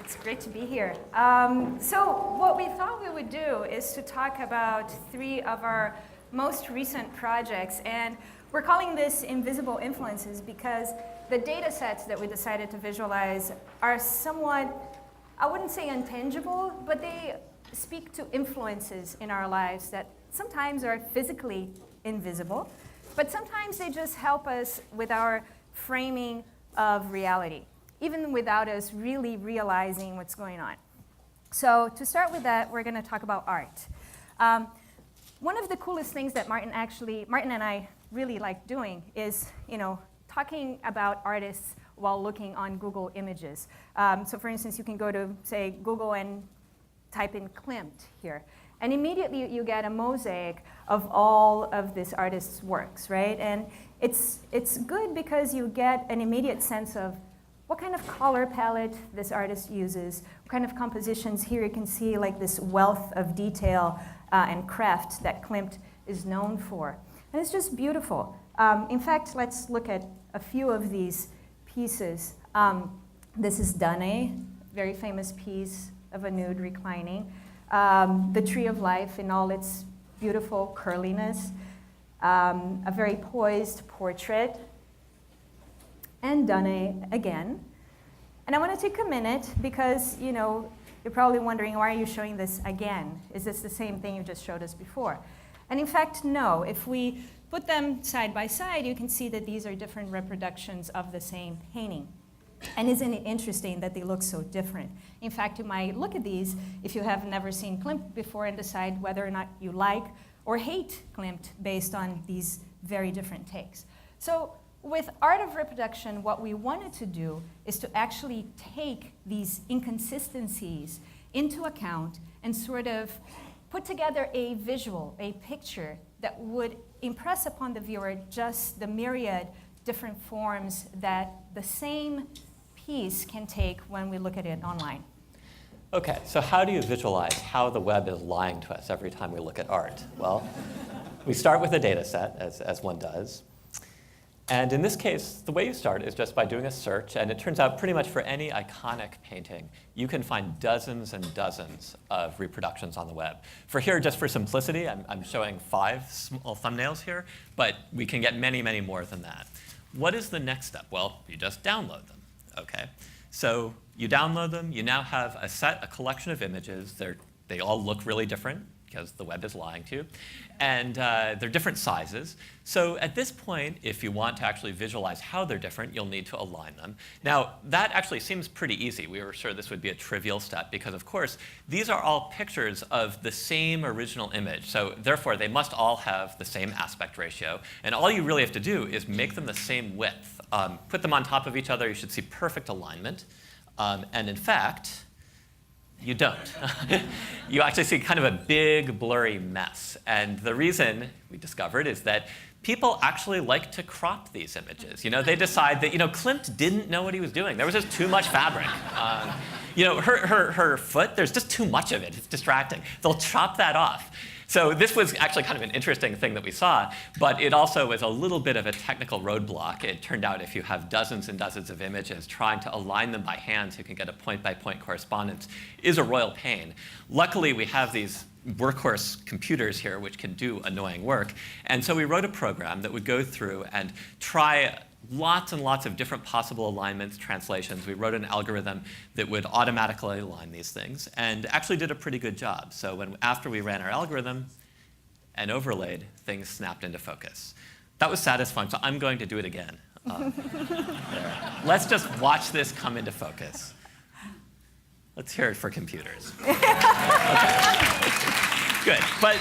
It's great to be here. So what we thought we would do is to talk about 3 of our most recent projects. And we're calling this invisible influences because the data sets that we decided to visualize are somewhat, I wouldn't say intangible, but they speak to influences in our lives that sometimes are physically invisible, but sometimes they just help us with our framing of reality, even without us really realizing what's going on. So to start with that, we're going to talk about art. One of the coolest things that Martin and I really like doing is, talking about artists while looking on Google Images. So for instance, you can go to, say, Google and type in Klimt here. And immediately you get a mosaic of all of this artist's works, right? And it's good because you get an immediate sense of what kind of color palette this artist uses, what kind of compositions. Here you can see like this wealth of detail and craft that Klimt is known for. And it's just beautiful. In fact, let's look at a few of these pieces. This is Danae, very famous piece of a nude reclining. The Tree of Life in all its beautiful curliness. A very poised portrait. And Danae again. And I want to take a minute because, you're probably wondering, why are you showing this again? Is this the same thing you just showed us before? And in fact, no. If we put them side by side, you can see that these are different reproductions of the same painting. And isn't it interesting that they look so different? In fact, you might look at these if you have never seen Klimt before and decide whether or not you like or hate Klimt based on these very different takes. So with art of reproduction, what we wanted to do is to actually take these inconsistencies into account and sort of put together a visual, a picture that would impress upon the viewer just the myriad different forms that the same piece can take when we look at it online. Okay, so how do you visualize how the web is lying to us every time we look at art? Well, we start with a data set, as one does. And in this case, the way you start is just by doing a search, and it turns out pretty much for any iconic painting, you can find dozens and dozens of reproductions on the web. For here, just for simplicity, I'm showing 5 small thumbnails here, but we can get many, many more than that. What is the next step? Well, you just download them, okay? So you download them, you now have a collection of images. They all look really different, because the web is lying to you. And they're different sizes. So at this point, if you want to actually visualize how they're different, you'll need to align them. Now, that actually seems pretty easy. We were sure this would be a trivial step, because of course, these are all pictures of the same original image. So therefore, they must all have the same aspect ratio. And all you really have to do is make them the same width. Put them on top of each other. You should see perfect alignment. And in fact, you don't. You actually see kind of a big, blurry mess. And the reason we discovered is that people actually like to crop these images. They decide that, Klimt didn't know what he was doing. There was just too much fabric. Her foot, there's just too much of it. It's distracting. They'll chop that off. So this was actually kind of an interesting thing that we saw, but it also was a little bit of a technical roadblock. It turned out if you have dozens and dozens of images, trying to align them by hand so you can get a point-by-point correspondence is a royal pain. Luckily, we have these workhorse computers here which can do annoying work. And so we wrote a program that would go through and try lots and lots of different possible alignments, translations. We wrote an algorithm that would automatically align these things and actually did a pretty good job. So after we ran our algorithm and overlaid, things snapped into focus. That was satisfying, so I'm going to do it again. Let's just watch this come into focus. Let's hear it for computers. Okay. Good, but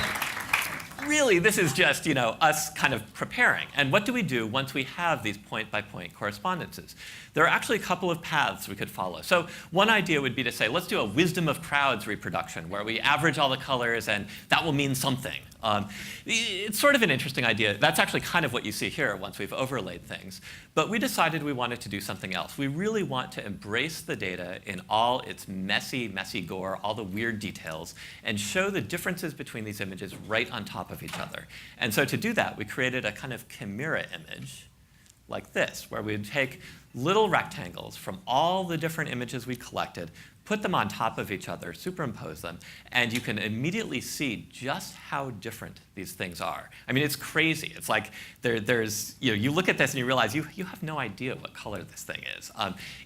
really, this is just us kind of preparing. And what do we do once we have these point-by-point correspondences? There are actually a couple of paths we could follow. So one idea would be to say, let's do a wisdom of crowds reproduction, where we average all the colors, and that will mean something. It's sort of an interesting idea. That's actually kind of what you see here once we've overlaid things. But we decided we wanted to do something else. We really want to embrace the data in all its messy, messy gore, all the weird details, and show the differences between these images right on top of each other. And so to do that, we created a kind of chimera image like this, where we'd take little rectangles from all the different images we collected, put them on top of each other, superimpose them, and you can immediately see just how different these things are. I mean, it's crazy. It's like you look at this and you realize you have no idea what color this thing is.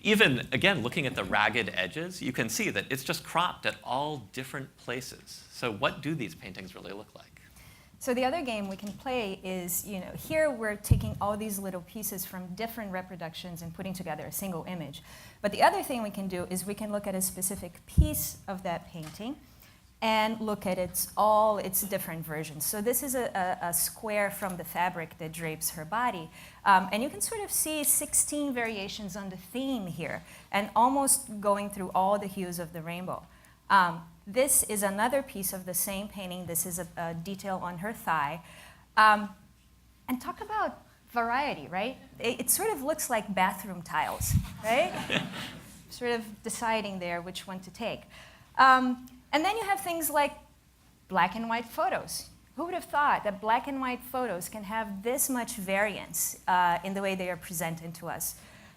Even, again, looking at the ragged edges, you can see that it's just cropped at all different places. So what do these paintings really look like? So the other game we can play is, here we're taking all these little pieces from different reproductions and putting together a single image. But the other thing we can do is we can look at a specific piece of that painting and look at all its different versions. So this is a square from the fabric that drapes her body. And you can sort of see 16 variations on the theme here, and almost going through all the hues of the rainbow. This is another piece of the same painting. This is a detail on her thigh. And talk about variety, right? It sort of looks like bathroom tiles, right? Sort of deciding there which one to take. And then you have things like black and white photos. Who would have thought that black and white photos can have this much variance in the way they are presented to us?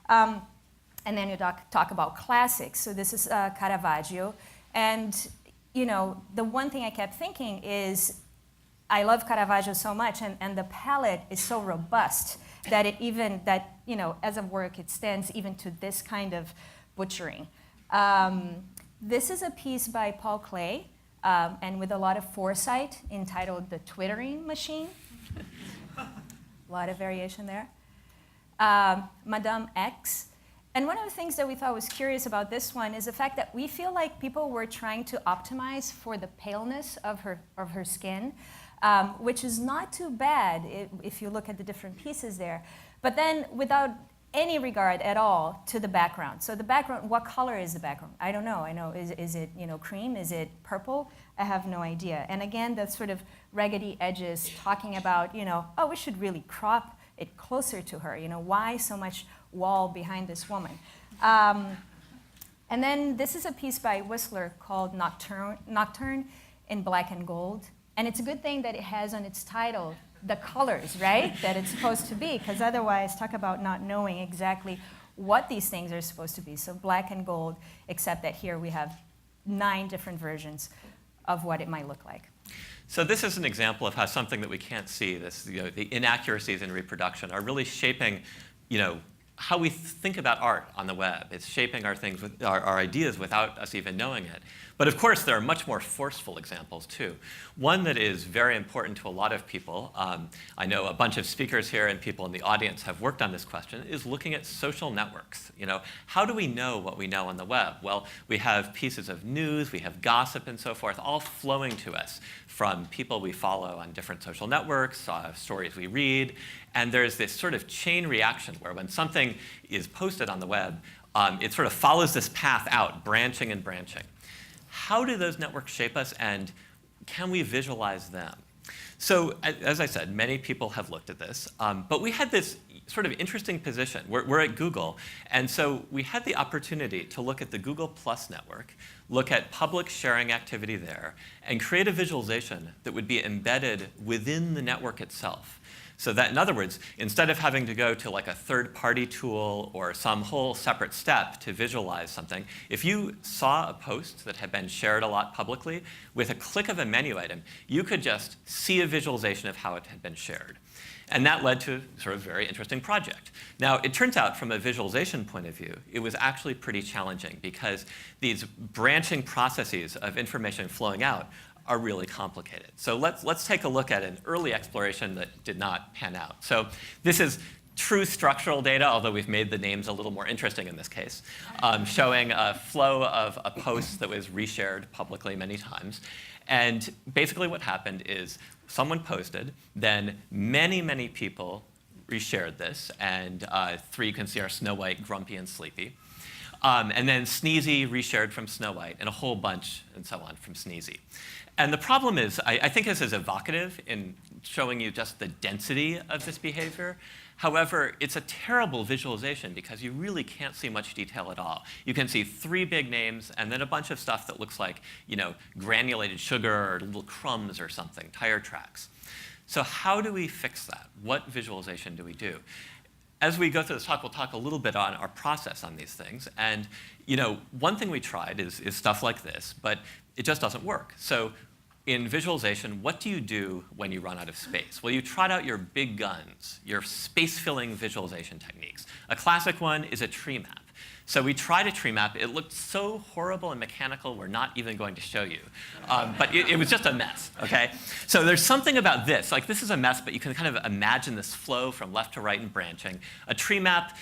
And then you talk about classics. So this is Caravaggio. And the one thing I kept thinking is, I love Caravaggio so much, and the palette is so robust that as a work, it stands even to this kind of butchering. This is a piece by Paul Klee, and with a lot of foresight, entitled The Twittering Machine. A lot of variation there. Madame X. And one of the things that we thought was curious about this one is the fact that we feel like people were trying to optimize for the paleness of her skin, which is not too bad if you look at the different pieces there. But then without any regard at all to the background. So the background, what color is the background? I don't know. I know, is it cream? Is it purple? I have no idea. And again, that sort of raggedy edges talking about, oh, we should really crop it closer to her. Why so much wall behind this woman? And then this is a piece by Whistler called Nocturne in Black and Gold. And it's a good thing that it has on its title the colors, right, that it's supposed to be, because otherwise, talk about not knowing exactly what these things are supposed to be. So black and gold, except that here we have 9 different versions of what it might look like. So this is an example of how something that we can't see, the inaccuracies in reproduction, are really shaping, how we think about art on the web. It's shaping our ideas without us even knowing it. But of course, there are much more forceful examples too. One that is very important to a lot of people, I know a bunch of speakers here and people in the audience have worked on this question, is looking at social networks. How do we know what we know on the web? Well, we have pieces of news, we have gossip and so forth, all flowing to us from people we follow on different social networks, stories we read, and there's this sort of chain reaction where when something is posted on the web, it sort of follows this path out, branching and branching. How do those networks shape us, and can we visualize them? So, as I said, many people have looked at this, but we had this sort of interesting position. We're at Google, and so we had the opportunity to look at the Google Plus network, look at public sharing activity there, and create a visualization that would be embedded within the network itself. So that, in other words, instead of having to go to like a third-party tool or some whole separate step to visualize something, if you saw a post that had been shared a lot publicly, with a click of a menu item, you could just see a visualization of how it had been shared. And that led to sort of a very interesting project. Now, it turns out from a visualization point of view, it was actually pretty challenging because these branching processes of information flowing out are really complicated. So let's take a look at an early exploration that did not pan out. So this is true structural data, although we've made the names a little more interesting in this case, showing a flow of a post that was reshared publicly many times. And basically what happened is someone posted, then many, many people reshared this, and 3 you can see are Snow White, Grumpy, and Sleepy. And then Sneezy reshared from Snow White, and a whole bunch and so on from Sneezy. And the problem is, I think this is evocative in showing you just the density of this behavior. However, it's a terrible visualization because you really can't see much detail at all. You can see 3 big names and then a bunch of stuff that looks like, granulated sugar or little crumbs or something, tire tracks. So how do we fix that? What visualization do we do? as we go through this talk, we'll talk a little bit on our process on these things. And one thing we tried is stuff like this, but it just doesn't work. So in visualization, what do you do when you run out of space? Well, you trot out your big guns, your space-filling visualization techniques. A classic one is a tree map. So we tried a tree map. It looked so horrible and mechanical, we're not even going to show you. But it was just a mess, OK? So there's something about this. Like, this is a mess, but you can kind of imagine this flow from left to right and branching. A tree map,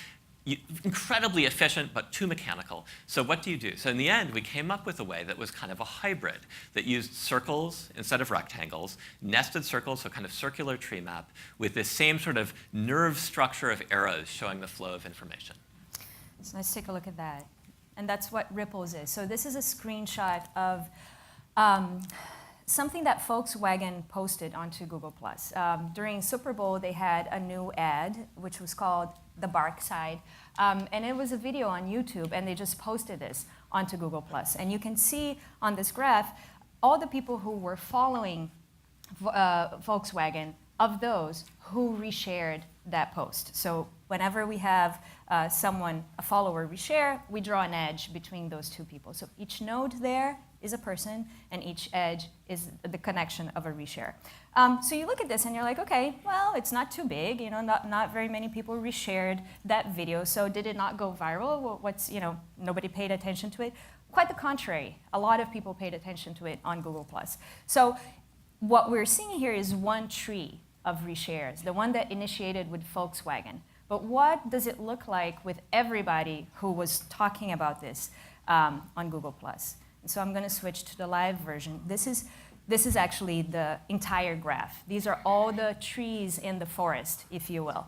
incredibly efficient, but too mechanical. So what do you do? So in the end, we came up with a way that was kind of a hybrid that used circles instead of rectangles, nested circles, so kind of circular tree map, with this same sort of nerve structure of arrows showing the flow of information. So let's take a look at that. And that's what Ripples is. So this is a screenshot of something that Volkswagen posted onto Google+. During Super Bowl, they had a new ad, which was called The Bark Side. And it was a video on YouTube, and they just posted this onto Google+. And you can see on this graph all the people who were following Volkswagen, of those who reshared that post. So whenever we have a follower reshare, we draw an edge between those two people. So each node there is a person, and each edge is the connection of a reshare. So you look at this and you're like, okay, well, it's not too big. Not very many people reshared that video. So did it not go viral? Well, nobody paid attention to it. Quite the contrary. A lot of people paid attention to it on Google+. So what we're seeing here is one tree of reshares, the one that initiated with Volkswagen. But what does it look like with everybody who was talking about this on Google+? And so I'm going to switch to the live version. This is actually the entire graph. These are all the trees in the forest, if you will.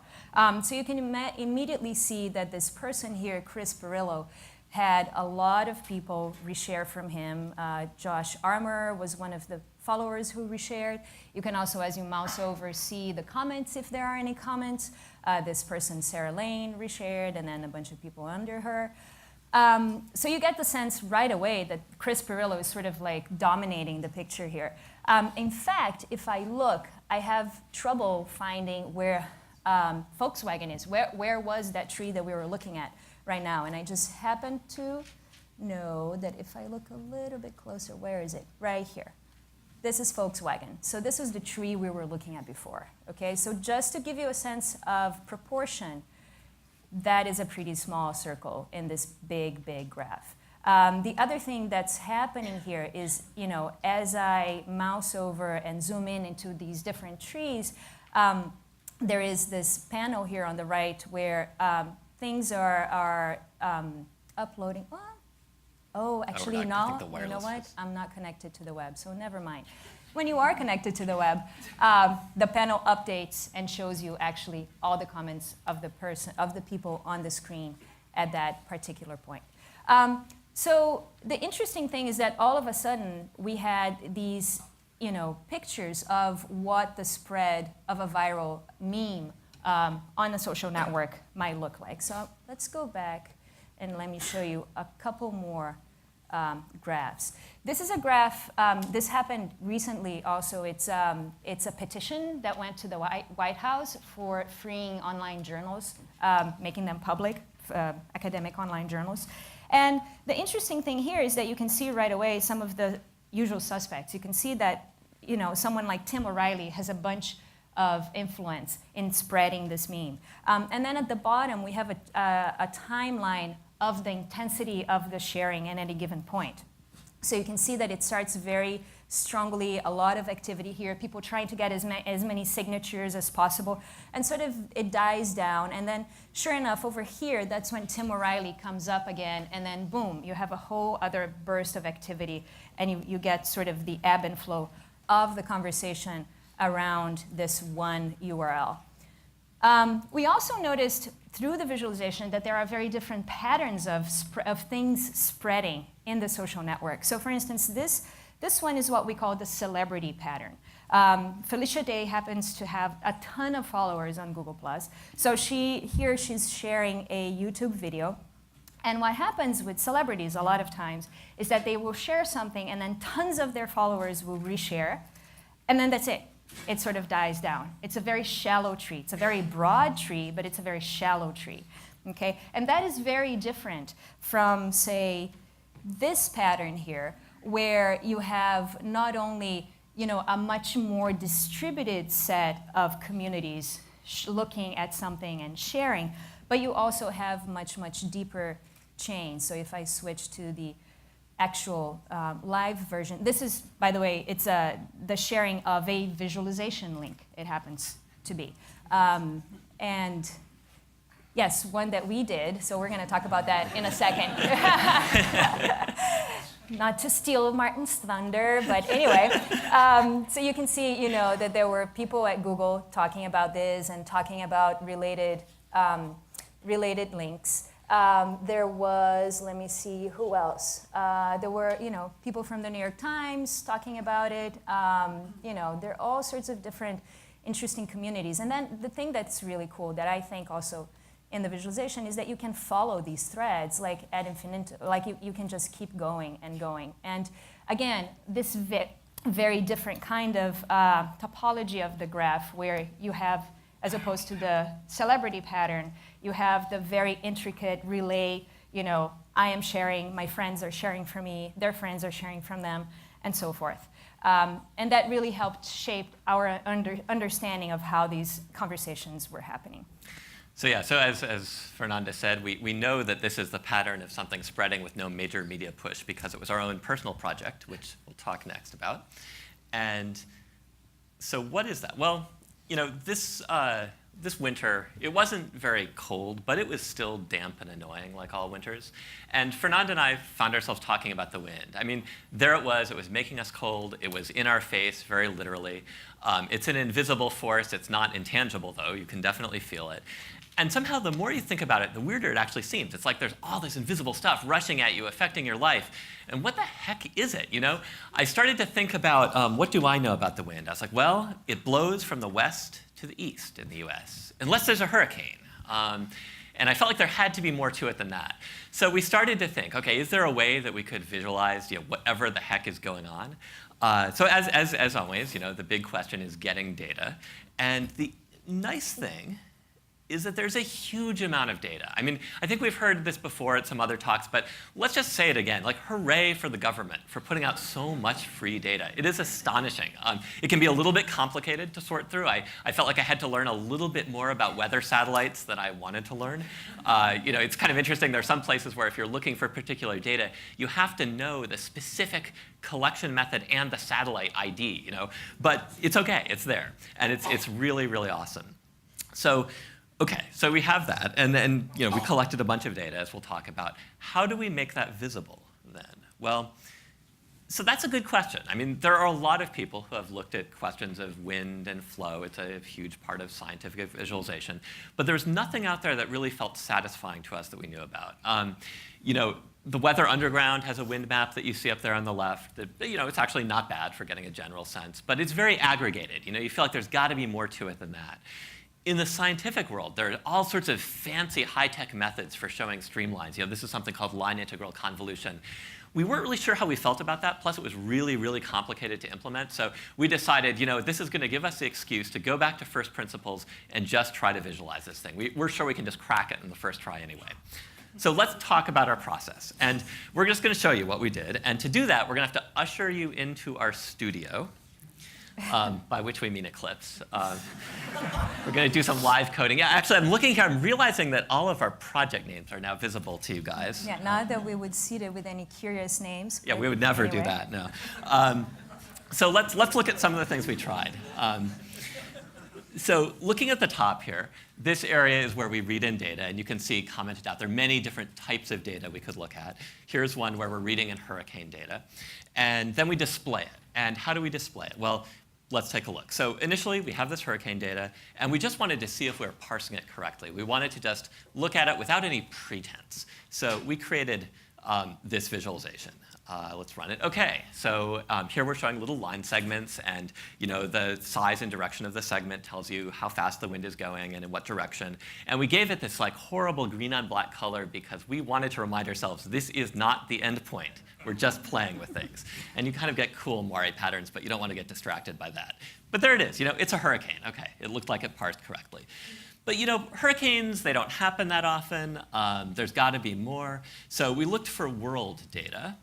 So you can immediately see that this person here, Chris Pirillo, had a lot of people reshare from him. Josh Armour was one of the followers who reshared. You can also, as you mouse over, see the comments if there are any comments. This person, Sarah Lane, reshared, and then a bunch of people under her. So you get the sense right away that Chris Pirillo is sort of like dominating the picture here. In fact, if I look, I have trouble finding where Volkswagen is. Where was that tree that we were looking at right now? And I just happen to know that if I look a little bit closer, where is it? Right here. This is Volkswagen. So this is the tree we were looking at before. Okay, so just to give you a sense of proportion, that is a pretty small circle in this big, big graph. The other thing that's happening here is, as I mouse over and zoom in into these different trees, there is this panel here on the right where things are uploading. Oh, actually, no. You know what? I'm not connected to the web, so never mind. When you are connected to the web, the panel updates and shows you actually all the comments of the people on the screen at that particular point. So the interesting thing is that all of a sudden we had these, pictures of what the spread of a viral meme on a social network might look like. So let's go back and let me show you a couple more graphs. This is a graph. This happened recently also. It's a petition that went to the White House for freeing online journals, making them public, academic online journals. And the interesting thing here is that you can see right away some of the usual suspects. You can see that someone like Tim O'Reilly has a bunch of influence in spreading this meme. And then at the bottom, we have a timeline of the intensity of the sharing at any given point. So you can see that it starts very strongly, a lot of activity here, people trying to get as many signatures as possible, and sort of it dies down. And then sure enough, over here, that's when Tim O'Reilly comes up again, and then boom, you have a whole other burst of activity, and you get sort of the ebb and flow of the conversation around this one URL. We also noticed through the visualization that there are very different patterns of things spreading in the social network. So for instance, this one is what we call the celebrity pattern. Felicia Day happens to have a ton of followers on Google+. So she's sharing a YouTube video. And what happens with celebrities a lot of times is that they will share something and then tons of their followers will reshare. And then that's it. it sort of dies down. It's a very shallow tree. It's a very broad tree, but it's a very shallow tree. Okay? And that is very different from, say, this pattern here, where you have not only a much more distributed set of communities looking at something and sharing, but you also have much, much deeper chains. So if I switch to the actual live version, this is, by the way, it's the sharing of a visualization link, it happens to be. And yes, one that we did, so we're going to talk about that in a second. Not to steal Martin's thunder, but anyway. So you can see, that there were people at Google talking about this and talking about related links. There was, let me see, who else? There were, people from the New York Times talking about it. There are all sorts of different interesting communities. And then the thing that's really cool that I think also in the visualization is that you can follow these threads like ad infinitum, like you can just keep going and going. And again, this very different kind of topology of the graph where you have, as opposed to the celebrity pattern, you have the very intricate relay, I am sharing, my friends are sharing from me, their friends are sharing from them, and so forth. And that really helped shape our understanding of how these conversations were happening. So yeah, so as Fernanda said, we know that this is the pattern of something spreading with no major media push because it was our own personal project, which we'll talk next about. And so what is that? Well, this winter, it wasn't very cold, but it was still damp and annoying like all winters. And Fernanda and I found ourselves talking about the wind. I mean, there it was making us cold. It was in our face, very literally. It's an invisible force. It's not intangible, though. You can definitely feel it. And somehow, the more you think about it, the weirder it actually seems. It's like there's all this invisible stuff rushing at you, affecting your life. And what the heck is it, I started to think about, what do I know about the wind? I was like, well, it blows from the west to the east in the US, unless there's a hurricane. And I felt like there had to be more to it than that. So we started to think, okay, is there a way that we could visualize whatever the heck is going on? So as always, the big question is getting data. And the nice thing is that there's a huge amount of data. I mean, I think we've heard this before at some other talks, but let's just say it again. Like, hooray for the government for putting out so much free data. It is astonishing. It can be a little bit complicated to sort through. I felt like I had to learn a little bit more about weather satellites than I wanted to learn. It's kind of interesting. There are some places where if you're looking for particular data, you have to know the specific collection method and the satellite ID, But it's OK. It's there. And it's really, really awesome. So so we have that, and then we collected a bunch of data, as we'll talk about. How do we make that visible then? Well, so that's a good question. I mean, there are a lot of people who have looked at questions of wind and flow. It's a huge part of scientific visualization. But there's nothing out there that really felt satisfying to us that we knew about. The Weather Underground has a wind map that you see up there on the left. It's actually not bad for getting a general sense, but it's very aggregated. You feel like there's got to be more to it than that. In the scientific world, there are all sorts of fancy high-tech methods for showing streamlines. This is something called line integral convolution. We weren't really sure how we felt about that. Plus, it was really, really complicated to implement. So we decided, this is going to give us the excuse to go back to first principles and just try to visualize this thing. We're sure we can just crack it in the first try anyway. So let's talk about our process. And we're just going to show you what we did. And to do that, we're going to have to usher you into our studio. By which we mean Eclipse. We're going to do some live coding. Yeah, actually, I'm looking here. I'm realizing that all of our project names are now visible to you guys. Yeah, not that we would seed it with any curious names. Yeah, we would never do that, no. So let's look at some of the things we tried. So looking at the top here, this area is where we read in data, and you can see commented out. There are many different types of data we could look at. Here's one where we're reading in hurricane data. And then we display it. And how do we display it? Well, let's take a look. So initially, we have this hurricane data, and we just wanted to see if we were parsing it correctly. We wanted to just look at it without any pretense. So we created this visualization. Let's run it. OK, so here we're showing little line segments, and the size and direction of the segment tells you how fast the wind is going and in what direction. And we gave it this horrible green on black color because we wanted to remind ourselves this is not the end point. We're just playing with things. And you kind of get cool moire patterns, but you don't want to get distracted by that. But there it is. It's a hurricane. OK, it looked like it parsed correctly. But hurricanes, they don't happen that often. There's got to be more. So we looked for world data.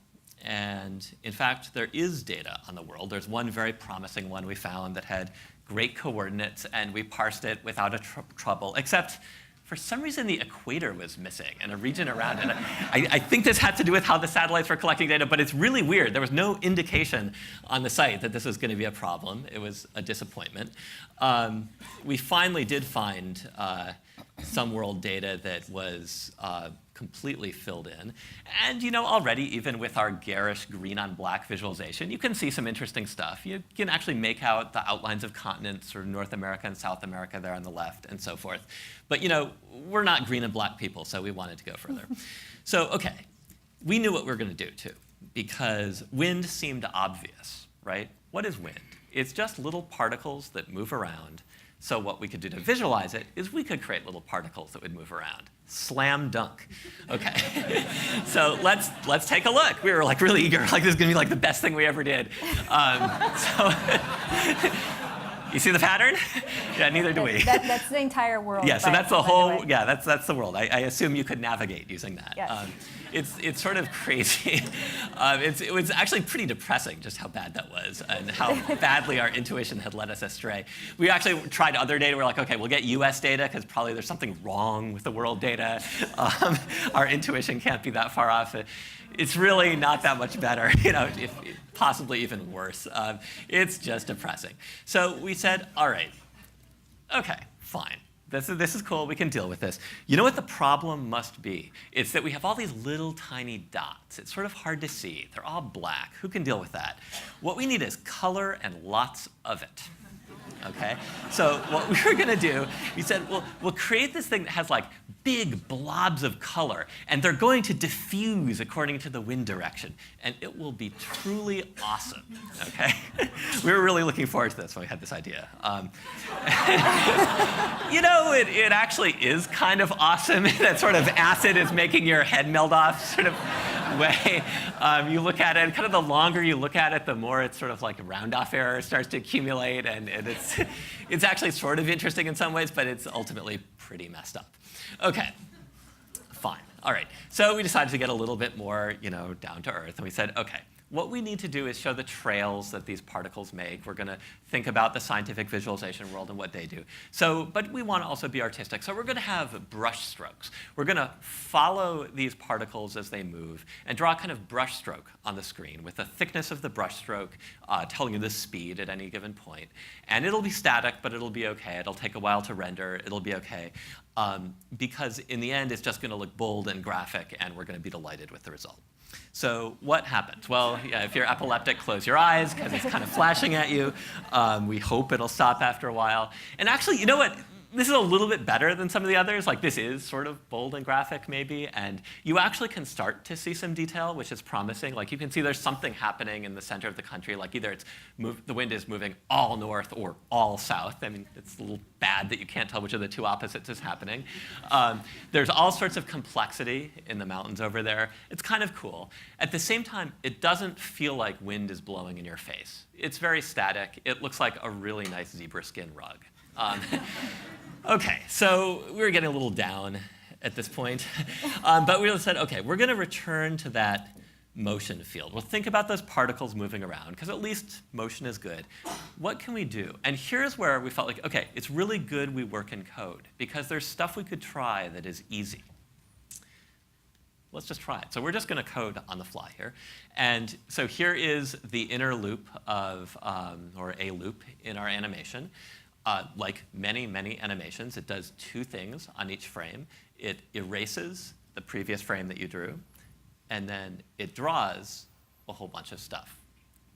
And in fact, there is data on the world. There's one very promising one we found that had great coordinates, and we parsed it without a trouble, except for some reason the equator was missing and a region around it. I think this had to do with how the satellites were collecting data, but it's really weird. There was no indication on the site that this was going to be a problem. It was a disappointment. We finally did find some world data that was completely filled in. And already, even with our garish green on black visualization, you can see some interesting stuff. You can actually make out the outlines of continents, or North America and South America there on the left, and so forth. But we're not green and black people, so we wanted to go further. So OK, we knew what we were going to do, too, because wind seemed obvious, right? What is wind? It's just little particles that move around. So what we could do to visualize it is we could create little particles that would move around. Slam dunk. OK. So let's take a look. We were really eager. This is going to be the best thing we ever did. You see the pattern? Yeah, neither do we. That's the entire world. Yeah, so that's the whole. Yeah, that's the world. I assume you could navigate using that. Yes. It's sort of crazy. It was actually pretty depressing just how bad that was and how badly our intuition had led us astray. We actually tried other data. We're like, OK, we'll get US data because probably there's something wrong with the world data. Our intuition can't be that far off. It's really not that much better, if possibly even worse. It's just depressing. So we said, all right, OK, fine. This is cool. We can deal with this. You know what the problem must be? It's that we have all these little tiny dots. It's sort of hard to see. They're all black. Who can deal with that? What we need is color and lots of it. OK? So what we were going to do, we said, well, we'll create this thing that has big blobs of color, and they're going to diffuse according to the wind direction, and it will be truly awesome. OK? We were really looking forward to this when we had this idea. It actually is kind of awesome. That sort of acid is making your head melt off sort of way. You look at it, and kind of the longer you look at it, the more it's sort of round-off error starts to accumulate, and it's actually sort of interesting in some ways, but it's ultimately pretty messed up. OK, fine. All right. So we decided to get a little bit more, down to earth, and we said, OK, what we need to do is show the trails that these particles make. We're going to think about the scientific visualization world and what they do. But we want to also be artistic. So we're going to have brush strokes. We're going to follow these particles as they move and draw a kind of brush stroke on the screen with the thickness of the brush stroke telling you the speed at any given point. And it'll be static, but it'll be OK. It'll take a while to render. It'll be OK. Because in the end, it's just going to look bold and graphic, and we're going to be delighted with the result. So what happens? Well, if you're epileptic, close your eyes, because it's kind of flashing at you. We hope it'll stop after a while. And actually, you know what? This is a little bit better than some of the others. This is sort of bold and graphic, maybe. And you actually can start to see some detail, which is promising. You can see there's something happening in the center of the country. Either the wind is moving all north or all south. I mean, it's a little bad that you can't tell which of the two opposites is happening. There's all sorts of complexity in the mountains over there. It's kind of cool. At the same time, it doesn't feel like wind is blowing in your face. It's very static. It looks like a really nice zebra skin rug. OK, so we were getting a little down at this point. But we said, OK, we're going to return to that motion field. We'll think about those particles moving around, because at least motion is good. What can we do? And here's where we felt like, OK, it's really good we work in code, because there's stuff we could try that is easy. Let's just try it. So we're just going to code on the fly here. And so here is the inner loop of, or a loop in our animation. Like many, many animations, it does two things on each frame. It erases the previous frame that you drew, and then it draws a whole bunch of stuff.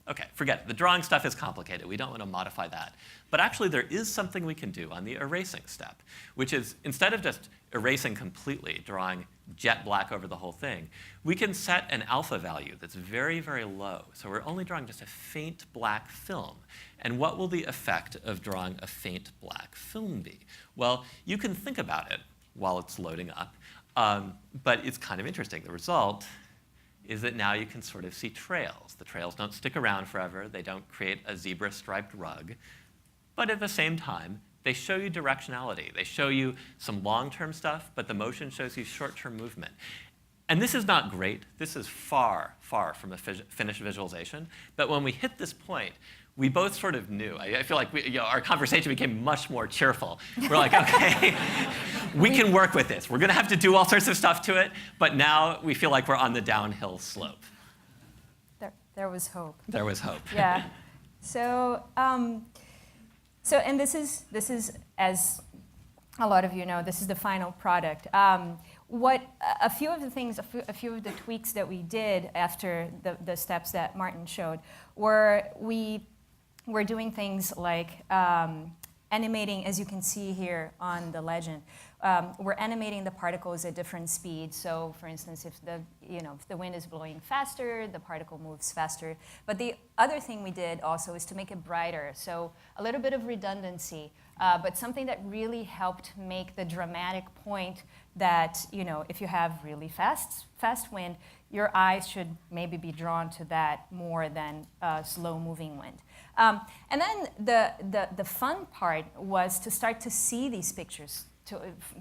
OK, forget it. The drawing stuff is complicated. We don't want to modify that. But actually, there is something we can do on the erasing step, which is instead of just erasing completely, drawing jet black over the whole thing, we can set an alpha value that's very, very low. So we're only drawing just a faint black film. And what will the effect of drawing a faint black film be? Well, you can think about it while it's loading up. But it's kind of interesting. The result is that now you can sort of see trails. The trails don't stick around forever. They don't create a zebra-striped rug. But at the same time, they show you directionality. They show you some long-term stuff, but the motion shows you short-term movement. And this is not great. This is far, far from a finished visualization. But when we hit this point, we both sort of knew. I feel like our conversation became much more cheerful. We're like, OK, we can work with this. We're going to have to do all sorts of stuff to it. But now we feel like we're on the downhill slope. There was hope. There was hope. Yeah. So, and this is, as a lot of you know, this is the final product. A few of the things, a few of the tweaks that we did after the steps that Martin showed were we're doing things like animating, as you can see here on the legend. We're animating the particles at different speeds. So, for instance, if the wind is blowing faster, the particle moves faster. But the other thing we did also is to make it brighter. So a little bit of redundancy, but something that really helped make the dramatic point that if you have really fast wind, your eyes should maybe be drawn to that more than slow-moving wind. And then the fun part was to start to see these pictures.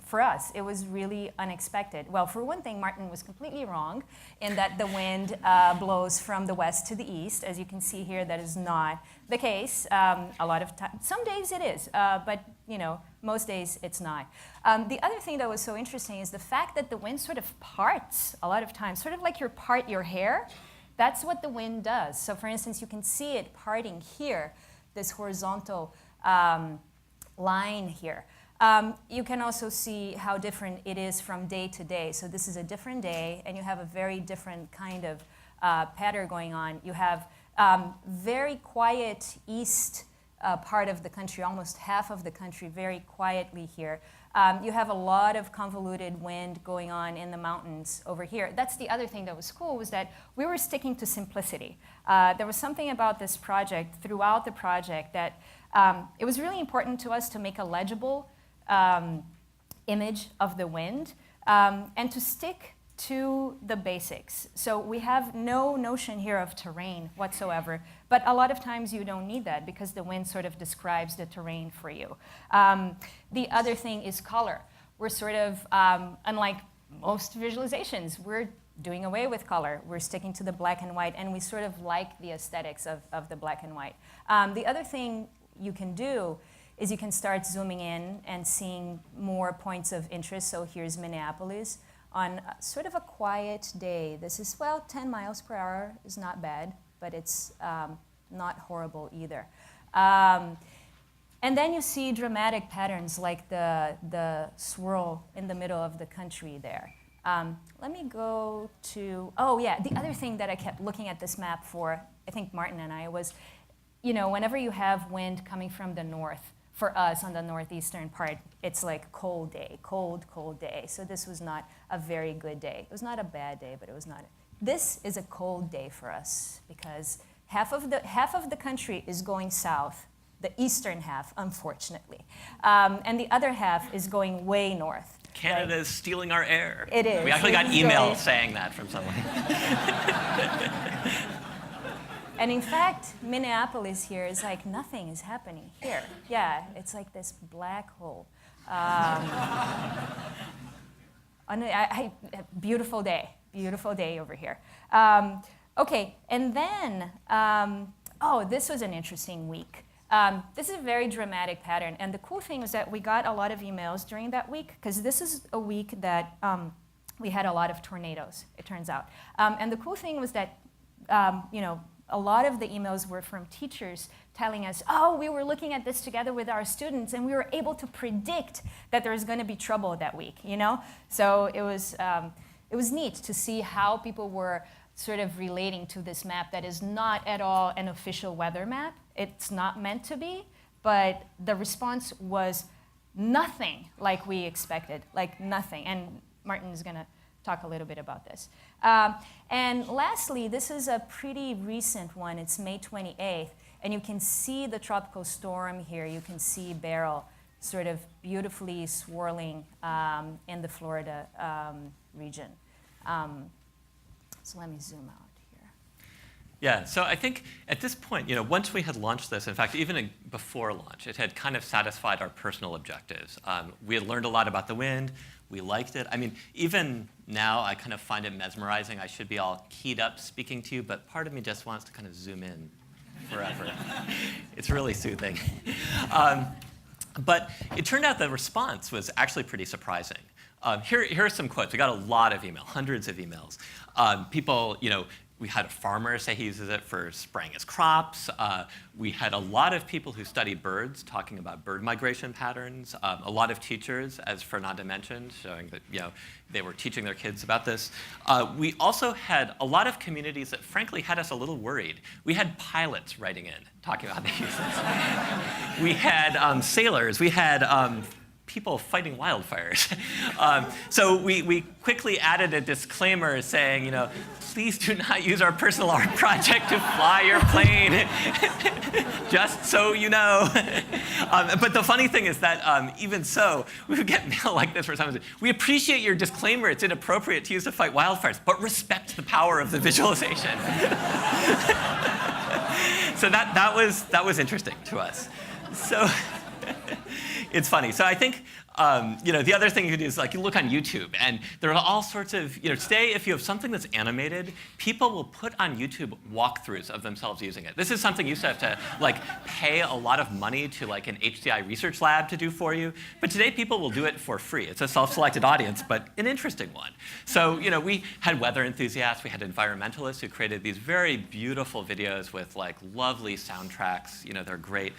For us, it was really unexpected. Well, for one thing, Martin was completely wrong in that the wind blows from the west to the east. As you can see here, that is not the case. A lot of times, some days it is, but most days it's not. The other thing that was so interesting is the fact that the wind sort of parts a lot of times, sort of like you part your hair. That's what the wind does. So, for instance, you can see it parting here, this horizontal line here. You can also see how different it is from day to day. So this is a different day, and you have a very different kind of pattern going on. You have very quiet east part of the country, almost half of the country, very quietly here. You have a lot of convoluted wind going on in the mountains over here. That's the other thing that was cool, was that we were sticking to simplicity. There was something about this project, throughout the project, that it was really important to us to make a legible image of the wind, and to stick to the basics. So we have no notion here of terrain whatsoever, but a lot of times you don't need that because the wind sort of describes the terrain for you. The other thing is color. We're sort of, unlike most visualizations, we're doing away with color. We're sticking to the black and white, and we sort of like the aesthetics of the black and white. The other thing you can do is you can start zooming in and seeing more points of interest. So here's Minneapolis on sort of a quiet day. This is, well, 10 miles per hour is not bad, but it's not horrible either. And then you see dramatic patterns like the swirl in the middle of the country there. Let me go to, oh yeah, the other thing that I kept looking at this map for, I think Martin and I, was, whenever you have wind coming from the north, for us on the northeastern part, it's like cold day, cold day. So this was not a very good day. It was not a bad day, but it was not. This is a cold day for us because half of the country is going south, the eastern half, unfortunately, and the other half is going way north. Canada is stealing our air. It is. We actually got email saying that from someone. And in fact, Minneapolis here is like nothing is happening here. Yeah, it's like this black hole. Beautiful day over here. Okay, and then, this was an interesting week. This is a very dramatic pattern. And the cool thing is that we got a lot of emails during that week, because this is a week that we had a lot of tornadoes, it turns out. And the cool thing was that, a lot of the emails were from teachers telling us, oh, we were looking at this together with our students, and we were able to predict that there was going to be trouble that week, So it was neat to see how people were sort of relating to this map that is not at all an official weather map. It's not meant to be, but the response was nothing like we expected, like nothing. And Martin is going to talk a little bit about this. And lastly, this is a pretty recent one. It's May 28th, and you can see the tropical storm here. You can see Beryl sort of beautifully swirling in the Florida region. So let me zoom out here. Yeah, so I think at this point, once we had launched this, in fact, even before launch, it had kind of satisfied our personal objectives. We had learned a lot about the wind. We liked it. I mean, even now, I kind of find it mesmerizing. I should be all keyed up speaking to you, but part of me just wants to kind of zoom in forever. It's really soothing. But it turned out the response was actually pretty surprising. Here are some quotes. We got a lot of email, hundreds of emails. People, we had a farmer say he uses it for spraying his crops. We had a lot of people who study birds talking about bird migration patterns. A lot of teachers, as Fernanda mentioned, showing that they were teaching their kids about this. We also had a lot of communities that frankly had us a little worried. We had pilots writing in talking about the uses. We had sailors. We had people fighting wildfires. So we quickly added a disclaimer saying, please do not use our personal art project to fly your plane, just so you know. But the funny thing is that even so, we would get mail like this for some reason. We appreciate your disclaimer. It's inappropriate to use to fight wildfires, but respect the power of the visualization. So that was interesting to us. So. It's funny. So I think the other thing you can do is you look on YouTube, and there are all sorts of today if you have something that's animated, people will put on YouTube walkthroughs of themselves using it. This is something you used to have to pay a lot of money to an HCI research lab to do for you, but today people will do it for free. It's a self-selected audience, but an interesting one. So we had weather enthusiasts, we had environmentalists who created these very beautiful videos with lovely soundtracks. They're great.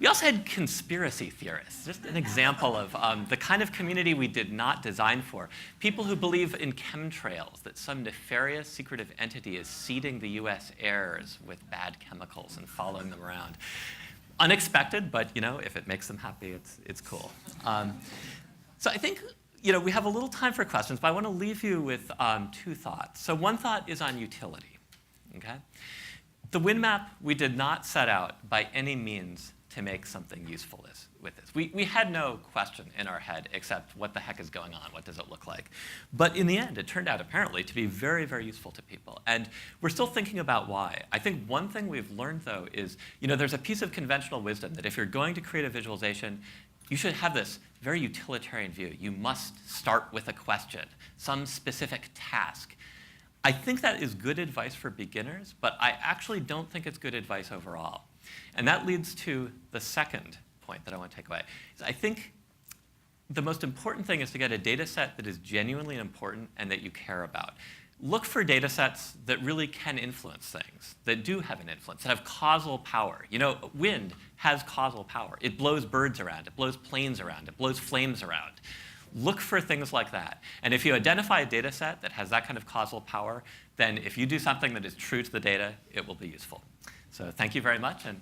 We also had conspiracy theorists, just an example of the kind of community we did not design for. People who believe in chemtrails, that some nefarious secretive entity is seeding the US airs with bad chemicals and following them around. Unexpected, but if it makes them happy, it's cool. So I think we have a little time for questions, but I want to leave you with two thoughts. So one thought is on utility. Okay? The wind map, we did not set out by any means to make something useful with this. We had no question in our head except what the heck is going on, what does it look like? But in the end, it turned out apparently to be very, very useful to people. And we're still thinking about why. I think one thing we've learned though is, there's a piece of conventional wisdom that if you're going to create a visualization, you should have this very utilitarian view. You must start with a question, some specific task. I think that is good advice for beginners, but I actually don't think it's good advice overall. And that leads to the second point that I want to take away. I think the most important thing is to get a data set that is genuinely important and that you care about. Look for data sets that really can influence things, that do have an influence, that have causal power. Wind has causal power. It blows birds around, it blows planes around, it blows flames around. Look for things like that. And if you identify a data set that has that kind of causal power, then if you do something that is true to the data, it will be useful. So thank you very much. And